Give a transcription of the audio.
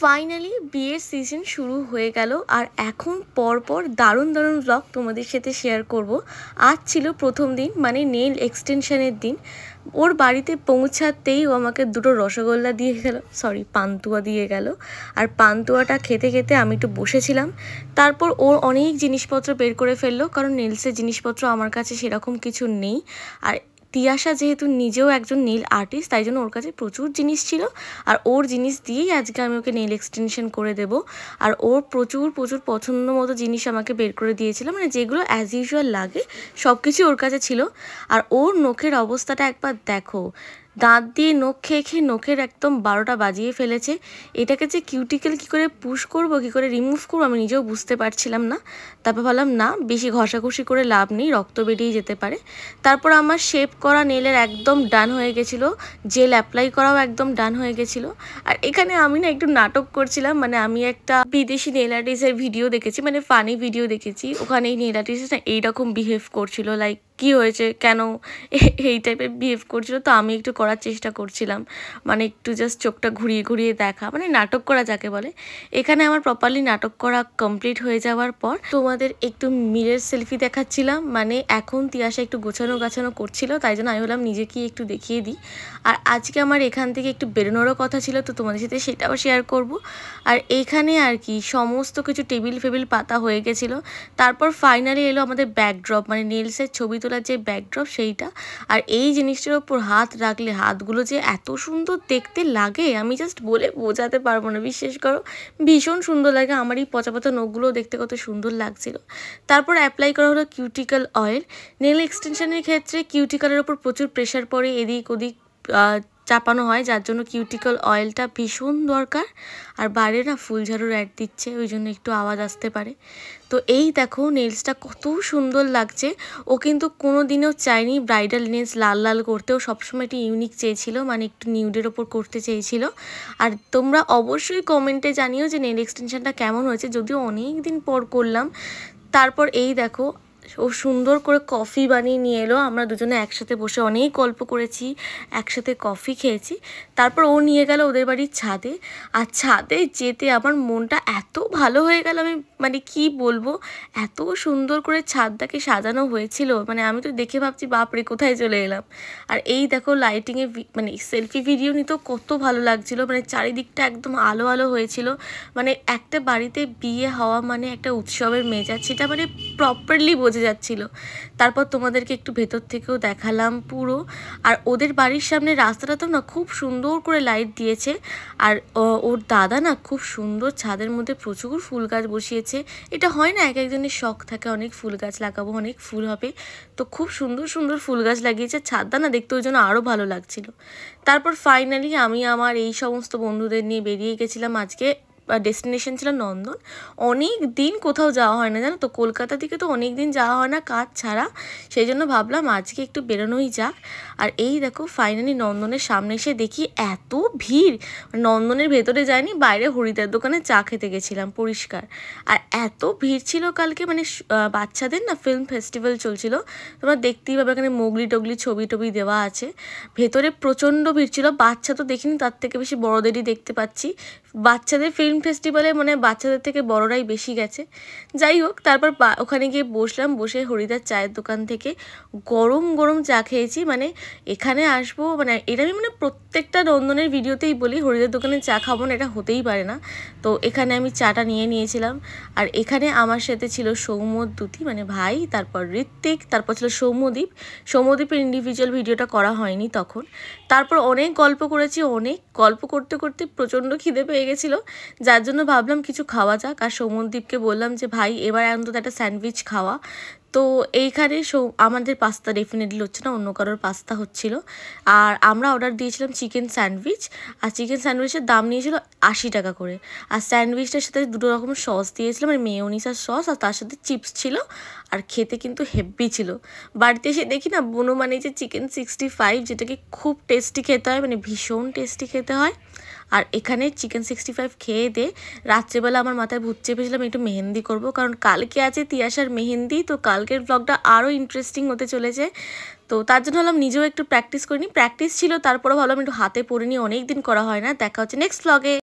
Finally বিয়ের season শুরু হয়ে গেল আর এখন পরপর দারুণ দারুণ ব্লগ তোমাদের সাথে শেয়ার করব। আজ ছিল প্রথম দিন, মানে নেল এক্সটেনশনের দিন। ওর বাড়িতে পৌঁছাতেই ও আমাকে দুটো রসগোল্লা দিয়ে গেল, সরি পান্তুয়া দিয়ে গেল। আর পান্তুয়াটা খেতে খেতে আমি একটু বসেছিলাম। তারপর ওর অনেক জিনিসপত্র বের করে ফেললো, কারণ নেলসের জিনিসপত্র আমার কাছে সেরকম কিছু নেই। আর তিয়াশা যেহেতু নিজেও একজন নেল আর্টিস্ট, তাই জন্য ওর কাছে প্রচুর জিনিস ছিল। আর ওর জিনিস দিয়েই আজকে আমি ওকে নেল এক্সটেনশন করে দেব। আর ওর প্রচুর প্রচুর পছন্দ মতো জিনিস আমাকে বের করে দিয়েছিল, মানে যেগুলো অ্যাজ ইউজুয়াল লাগে সব কিছুই ওর কাছে ছিল। আর ওর নখের অবস্থাটা একবার দেখো, দাঁত দিয়ে নখ খেয়ে খেয়ে নখের একদম 12টা বাজিয়ে ফেলেছে। এটাকে যে কিউটিকেল কী করে পুশ করব, কী করে রিমুভ করবো, আমি নিজেও বুঝতে পারছিলাম না। তারপর ভাবলাম না, বেশি ঘষাঘষি করে লাভ নেই, রক্ত বেরিয়ে যেতে পারে। তারপর আমার শেপ করা নেলের একদম ডান হয়ে গেছিলো, জেল অ্যাপ্লাই করাও একদম ডান হয়ে গেছিলো। আর এখানে আমি না একটু নাটক করছিলাম, মানে আমি একটা বিদেশি নেল আর্টিস্টের ভিডিও দেখেছি, মানে ফানি ভিডিও দেখেছি। ওখানে এই নেল আর্টিস্ট না এইরকম বিহেভ করছিল, লাইক কি হয়েছে, কেন এই টাইপের বিহেভ করছিল। তো আমি একটু করার চেষ্টা করছিলাম, মানে একটু জাস্ট চোখটা ঘুরিয়ে ঘুরিয়ে দেখা, মানে নাটক করা যাকে বলে। এখানে আমার প্রপারলি নাটক করা কমপ্লিট হয়ে যাওয়ার পর তোমাদের একটু মিরর সেলফি দেখাচ্ছিলাম। মানে এখন তিয়াশা একটু গোছানো গাছানো করছিল, তাই জন্য আমি বললাম নিজেকে একটু দেখিয়ে দিই। আর আজকে আমার এখান থেকে একটু বেরোনোরও কথা ছিল, তো তোমাদের সাথে সেটাও শেয়ার করব। আর এইখানে আর কি সমস্ত কিছু টেবিল ফেবিল পাতা হয়ে গেছিলো। তারপর ফাইনালি এলো আমাদের ব্যাকড্রপ, মানে নেলসের ছবি তোলার যে ব্যাকড্রপ সেইটা। আর এই জিনিসটার ওপর হাত রাখলে হাতগুলো যে এত সুন্দর দেখতে লাগে আমি জাস্ট বলে বোঝাতে পারবো না, বিশ্বাস করো ভীষণ সুন্দর লাগে। আমার এই পচা পচা নখগুলো দেখতে কত সুন্দর লাগছিল। তারপর অ্যাপ্লাই করা হলো কিউটিক্যাল অয়েল। নেল এক্সটেনশনের ক্ষেত্রে কিউটিক্যালের ওপর প্রচুর প্রেশার পড়ে, এদিক ওদিক চাপানো হয়, যার জন্য কিউটিক্যাল অয়েলটা ভীষণ দরকার। আর বাইরে না ফুলঝাড়ুর অ্যাড দিচ্ছে, ওই জন্য একটু আওয়াজ আসতে পারে। তো এই দেখো নেলসটা কত সুন্দর লাগছে। ও কিন্তু কোনো দিনও চায়নি ব্রাইডাল নেলস লাল লাল করতে, ও সবসময় একটু ইউনিক চেয়েছিল, মানে একটু নিউডের ওপর করতে চেয়েছিল। আর তোমরা অবশ্যই কমেন্টে জানিও যে নেল এক্সটেনশনটা কেমন হয়েছে, যদিও অনেক দিন পর করলাম। তারপর এই দেখো ও সুন্দর করে কফি বানিয়ে নিয়ে এলো, আমরা দুজনে একসাথে বসে অনেক গল্প করেছি, একসাথে কফি খেয়েছি। তারপর ও নিয়ে গেল ওদের বাড়ির ছাদে। আর ছাদে যেতে আমার মনটা এত ভালো হয়ে গেল, আমি মানে কি বলবো, এত সুন্দর করে ছাদটাকে সাজানো হয়েছিল, মানে আমি তো দেখে ভাবছি বাপরে কোথায় চলে এলাম। আর এই দেখো লাইটিংয়ে মানে সেলফি ভিডিও নিতেও কত ভালো লাগছিল, মানে চারিদিকটা একদম আলো আলো হয়েছিল। মানে একটা বাড়িতে বিয়ে হওয়া মানে একটা উৎসবের মেজাজ, সেটা মানে প্রপারলি বোঝা যাচ্ছিল। তারপর তোমাদেরকে একটু ভেতর থেকেও দেখালাম পুরো। আর ওদের বাড়ির সামনে রাস্তাটা তো না খুব সুন্দর করে লাইট দিয়েছে। আর ওর দাদা না খুব সুন্দর ছাদের মধ্যে প্রচুর ফুল গাছ বসিয়েছে। এটা হয় না এক একজনের শখ থাকে অনেক ফুল গাছ লাগাবো, অনেক ফুল হবে, তো খুব সুন্দর সুন্দর ফুল গাছ লাগিয়েছে। ছাদটা না দেখতে ওই জন্য আরও ভালো লাগছিল। তারপর ফাইনালি আমি আমার এই সমস্ত বন্ধুদের নিয়ে বেরিয়ে গেছিলাম। আজকে ডেস্টিনেশন ছিল নন্দন। অনেক দিন কোথাও যাওয়া হয় না জানো তো, কলকাতা থেকে তো অনেক দিন যাওয়া হয় না কাজ ছাড়া, সেই জন্য ভাবলাম আজকে একটু বেরোনোই যাক। আর এই দেখো ফাইনালি নন্দনের সামনে এসে দেখি এত ভিড়। নন্দনের ভেতরে যাইনি, বাইরে হরিদার দোকানে চা খেতে গেছিলাম পরিষ্কার। আর এত ভিড় ছিল কালকে, মানে বাচ্চাদের না ফিল্ম ফেস্টিভ্যাল চলছিল, তোমরা দেখতেই পাবে এখানে মোগলি টোগলি ছবি টবি দেওয়া আছে। ভেতরে প্রচণ্ড ভিড় ছিল, বাচ্চা তো দেখিনি, তার থেকে বেশি বড়দেরই দেখতে পাচ্ছি। বাচ্চাদের ফিল্ম ফেস্টিভ্যালে মানে বাচ্চাদের থেকে বড়রাই বেশি গেছে। যাই হোক, তারপর ওখানে গিয়ে বসলাম, বসে হরিদার চায়ের দোকান থেকে গরম গরম চা খেয়েছি। মানে এখানে আসবো, মানে এটা আমি মানে প্রত্যেকটা নন্দনের ভিডিওতেই বলি হরিদার দোকানে চা খাবো না, এটা হতেই পারে না। তো এখানে আমি চাটা নিয়েছিলাম। আর এখানে আমার সাথে ছিল সৌম্য দ্যুতি মানে ভাই, তারপর ঋত্বিক, তারপর ছিল সৌম্যদীপ। সৌম্যদীপের ইন্ডিভিজুয়াল ভিডিওটা করা হয়নি তখন। তারপর অনেক গল্প করেছি, অনেক গল্প করতে করতে প্রচণ্ড খিদে পেয়ে গেছিলো, যার জন্য ভাবলাম কিছু খাওয়া যাক। আর সৌম্যদীপকে বললাম যে ভাই এবার অন্তত একটা স্যান্ডউইচ খাওয়া। তো এইখানে আমাদের পাস্তা ডেফিনেটলি হচ্ছে না, অন্য কারোর পাস্তা হচ্ছিল। আর আমরা অর্ডার দিয়েছিলাম চিকেন স্যান্ডউইচ। আর চিকেন স্যান্ডউইচের দাম নিয়েছিল 80 টাকা করে। আর স্যান্ডউইচটার সাথে 2 রকম সস দিয়েছিলাম, মানে মেয়োনিজ আর সস, আর তার সাথে চিপস ছিল। আর খেতে কিন্তু হেভি ছিল। বাড়িতে এসে দেখি না বোনো বানিয়েছে চিকেন 65, যেটাকে খুব টেস্টি খেতে হয়, মানে ভীষণ টেস্টি খেতে হয়। আর এখানে চিকেন 65 খেয়ে দিয়ে রাত্রেবেলা আমার মাথায় ভূত চেপেছিলাম একটু মেহেন্দি করব, কারণ কালকে আছে তিয়াশার মেহেন্দি। তো কালকের ব্লগটা আরও ইন্টারেস্টিং হতে চলেছে। তো তার জন্য ভাবলাম নিজেও একটু প্র্যাকটিস করিনি, প্র্যাকটিস ছিল, তারপরে ভাবলাম একটু হাতে পড়ে নিয়ে, অনেক দিন করা হয় না। দেখা হচ্ছে নেক্সট ব্লগে।